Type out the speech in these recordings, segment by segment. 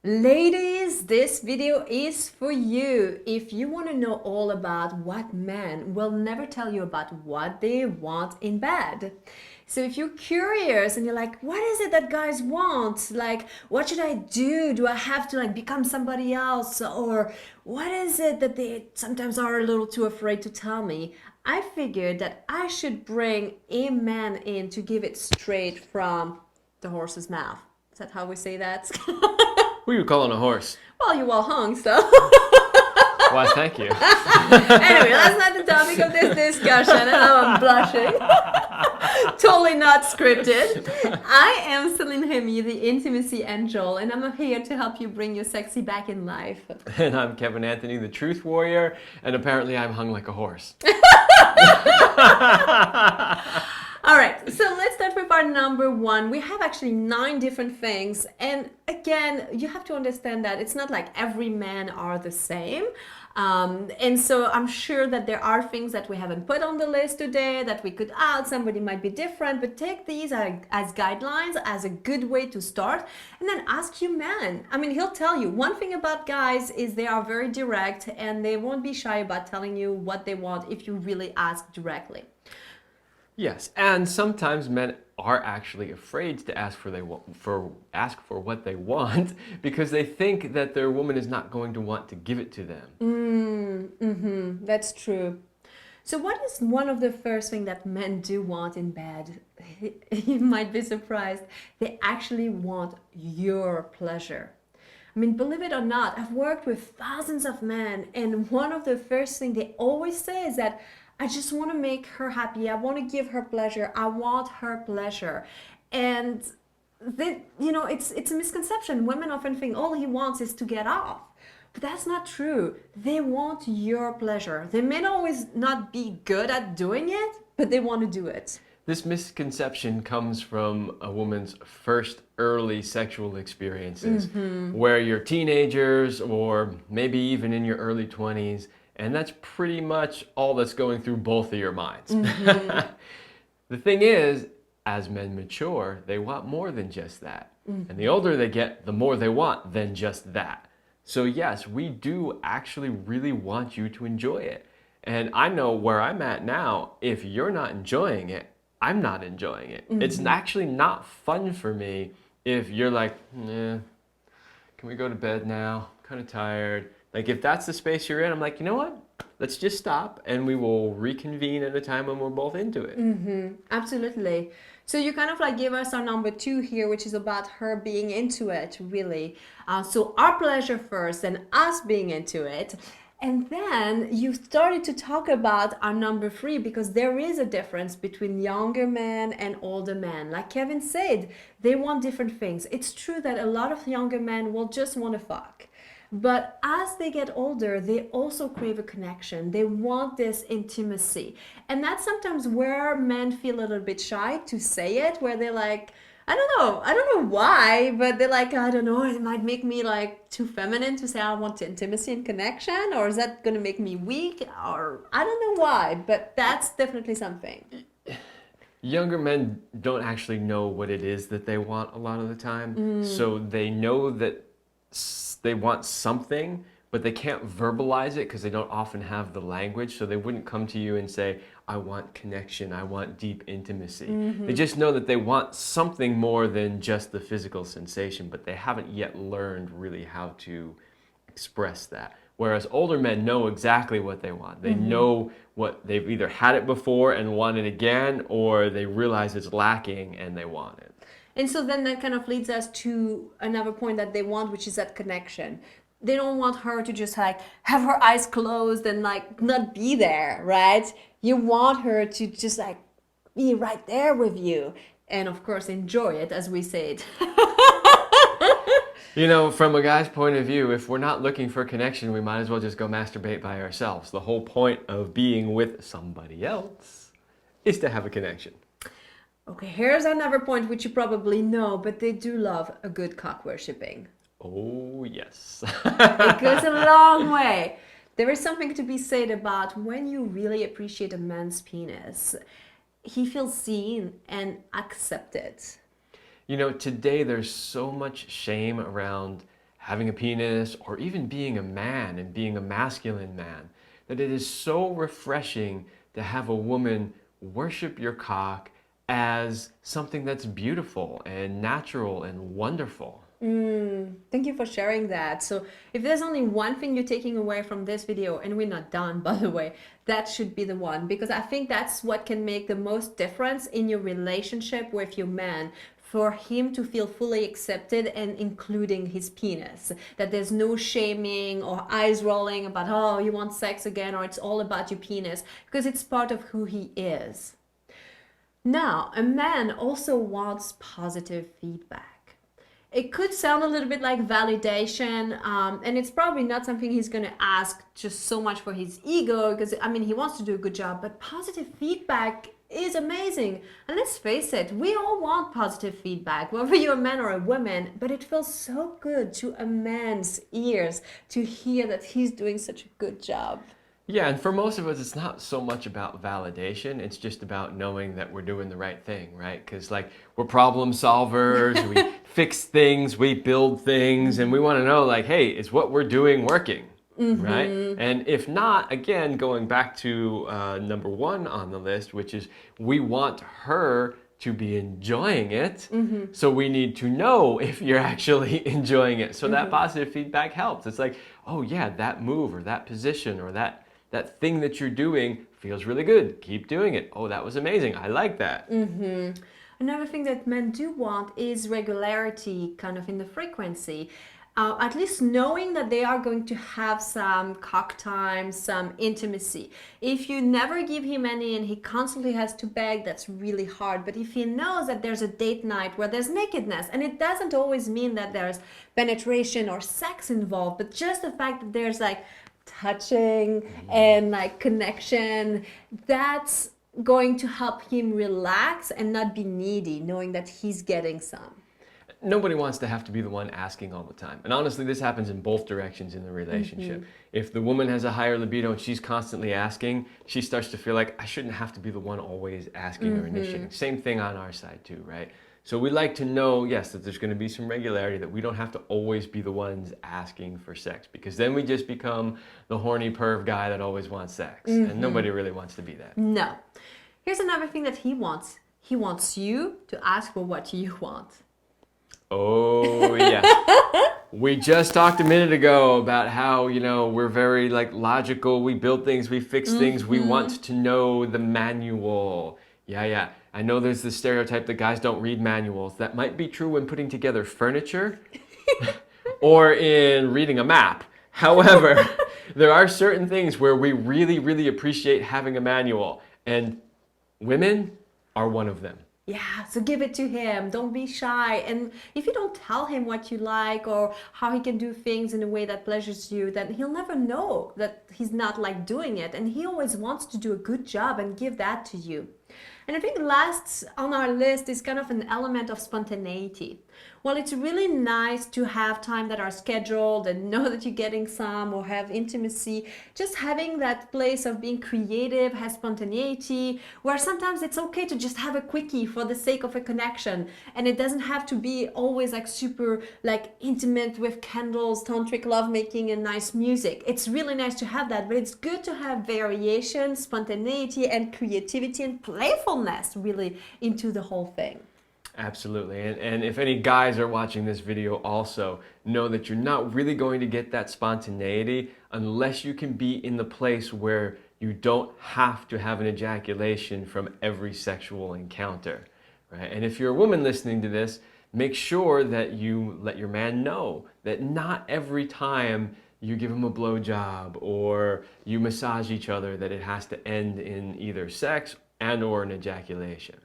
Ladies, this video is for you. If you want to know all about what men will never tell you about what they want in bed. So if you're curious and you're like, what is it that guys want? Like, what should I do? Do I have to like become somebody else? Or what is it that they sometimes are a little too afraid to tell me? I figured that I should bring a man in to give it straight from the horse's mouth. Is that how we say that? Who are you calling a horse? Well, you all hung, so. Why, thank you. Anyway, that's not the topic of this discussion, and now I'm blushing. Totally not scripted. I am Celine Remy, the intimacy angel, and I'm here to help you bring your sexy back in life. And I'm Kevin Anthony, the truth warrior, and apparently I'm hung like a horse. All right, so let's start with our number one. We have actually 9 different things. And again, you have to understand that it's not like every man are the same. And so I'm sure that there are things that we haven't put on the list today that we could add. Somebody might be different, but take these as guidelines, as a good way to start. And then ask your man. I mean, he'll tell you. One thing about guys is they are very direct and they won't be shy about telling you what they want if you really ask directly. Yes, and sometimes men are actually afraid to ask for what they want because they think that their woman is not going to want to give it to them. That's true. So what is one of the first things that men do want in bed? You might be surprised. They actually want your pleasure. I mean, believe it or not, I've worked with thousands of men, and one of the first things they always say is that I just want to make her happy. I want to give her pleasure. I want her pleasure. And it's a misconception. Women often think all he wants is to get off. But that's not true. They want your pleasure. They may not always not be good at doing it, but they want to do it. This misconception comes from a woman's first early sexual experiences, where you're teenagers or maybe even in your early 20s, and that's pretty much all that's going through both of your minds. The thing is, as men mature, they want more than just that. And the older they get, the more they want than just that. So yes, we do actually really want you to enjoy it. And I know where I'm at now, if you're not enjoying it, I'm not enjoying it. It's actually not fun for me if you're like, can we go to bed now? Kind of tired. Like if that's the space you're in, I'm like, you know what? Let's just stop and we will reconvene at a time when we're both into it. Absolutely. So you kind of like give us our number 2 here, which is about her being into it, really. So our pleasure first and us being into it. And then you started to talk about our number 3 because there is a difference between younger men and older men. Like Kevin said, they want different things. It's true that a lot of younger men will just want to fuck. But as they get older, they also crave a connection. They want this intimacy. And that's sometimes where men feel a little bit shy to say it, where they're like, I don't know why, but they're like, I don't know, it might make me like too feminine to say I want intimacy and connection, or is that going to make me weak? Or I don't know why, but that's definitely something. Younger men don't actually know what it is that they want a lot of the time. So they know that they want something, but they can't verbalize it because they don't often have the language. So they wouldn't come to you and say, I want connection, I want deep intimacy. They just know that they want something more than just the physical sensation, but they haven't yet learned really how to express that. Whereas older men know exactly what they want. They know what they've either had it before and want it again, or they realize it's lacking and they want it. And so then that kind of leads us to another point that they want, which is that connection. They don't want her to just like have her eyes closed and like not be there, right? You want her to just like be right there with you and of course enjoy it, as we said. You know, from a guy's point of view, if we're not looking for connection, we might as well just go masturbate by ourselves. The whole point of being with somebody else is to have a connection. Okay, here's another point which you probably know, but they do love a good cock worshipping. Oh, yes. It goes a long way. There is something to be said about when you really appreciate a man's penis. He feels seen and accepted. You know, today there's so much shame around having a penis, or even being a man and being a masculine man, that it is so refreshing to have a woman worship your cock as something that's beautiful and natural and wonderful. Thank you for sharing that. So, if there's only one thing you're taking away from this video, and we're not done, by the way, that should be the one, because I think that's what can make the most difference in your relationship with your man. For him to feel fully accepted and including his penis. That there's no shaming or eyes rolling about, oh, you want sex again, or it's all about your penis, because it's part of who he is. Now, a man also wants positive feedback. It could sound a little bit like validation, and it's probably not something he's going to ask just so much for his ego, because I mean, he wants to do a good job, but positive feedback is amazing. And let's face it, we all want positive feedback, whether you're a man or a woman, but it feels so good to a man's ears to hear that he's doing such a good job. Yeah, and for most of us, it's not so much about validation. It's just about knowing that we're doing the right thing, right? Because, like, we're problem solvers, we fix things, we build things, and we want to know, like, hey, is what we're doing working, right? And if not, again, going back to number one on the list, which is we want her to be enjoying it. So we need to know if you're actually enjoying it. So that positive feedback helps. It's like, oh, yeah, that move or that position or that thing that you're doing feels really good. Keep doing it. Oh, that was amazing. I like that. Another thing that men do want is regularity, kind of in the frequency. At least knowing that they are going to have some cock time, some intimacy. If you never give him any and he constantly has to beg, that's really hard. But if he knows that there's a date night where there's nakedness, and it doesn't always mean that there's penetration or sex involved, but just the fact that there's like touching and like connection, that's going to help him relax and not be needy, knowing that he's getting some. Nobody wants to have to be the one asking all the time. And honestly, this happens in both directions in the relationship. If the woman has a higher libido and she's constantly asking, she starts to feel like I shouldn't have to be the one always asking or initiating. Same thing on our side too, right? So we like to know, yes, that there's going to be some regularity, that we don't have to always be the ones asking for sex, because then we just become the horny perv guy that always wants sex. And nobody really wants to be that. No. Here's another thing that he wants. He wants you to ask for what you want. Oh, yeah. We just talked a minute ago about how, you know, we're very like logical. We build things, we fix things. We want to know the manual. Yeah. I know there's this stereotype that guys don't read manuals. That might be true when putting together furniture or in reading a map. However, there are certain things where we really, really appreciate having a manual, and women are one of them. Yeah, so give it to him. Don't be shy. And if you don't tell him what you like or how he can do things in a way that pleasures you, then he'll never know that he's not like doing it. And he always wants to do a good job and give that to you. And I think last on our list is kind of an element of spontaneity. Well, it's really nice to have time that are scheduled and know that you're getting some, or have intimacy. Just having that place of being creative, has spontaneity, where sometimes it's okay to just have a quickie for the sake of a connection. And it doesn't have to be always like super like intimate with candles, tantric lovemaking and nice music. It's really nice to have that, but it's good to have variation, spontaneity and creativity and playfulness really into the whole thing. Absolutely. And if any guys are watching this video, also know that you're not really going to get that spontaneity unless you can be in the place where you don't have to have an ejaculation from every sexual encounter, right? And if you're a woman listening to this, make sure that you let your man know that not every time you give him a blowjob or you massage each other that it has to end in either sex and or an ejaculation.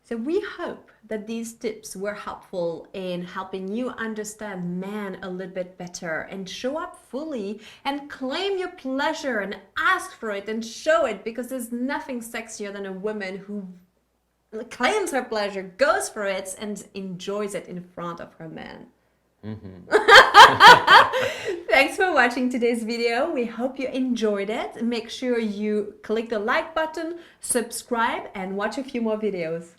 So we hope that these tips were helpful in helping you understand men a little bit better and show up fully and claim your pleasure and ask for it and show it, because there's nothing sexier than a woman who claims her pleasure, goes for it, and enjoys it in front of her man. Thanks for watching today's video. We hope you enjoyed it. Make sure you click the like button, subscribe, and watch a few more videos.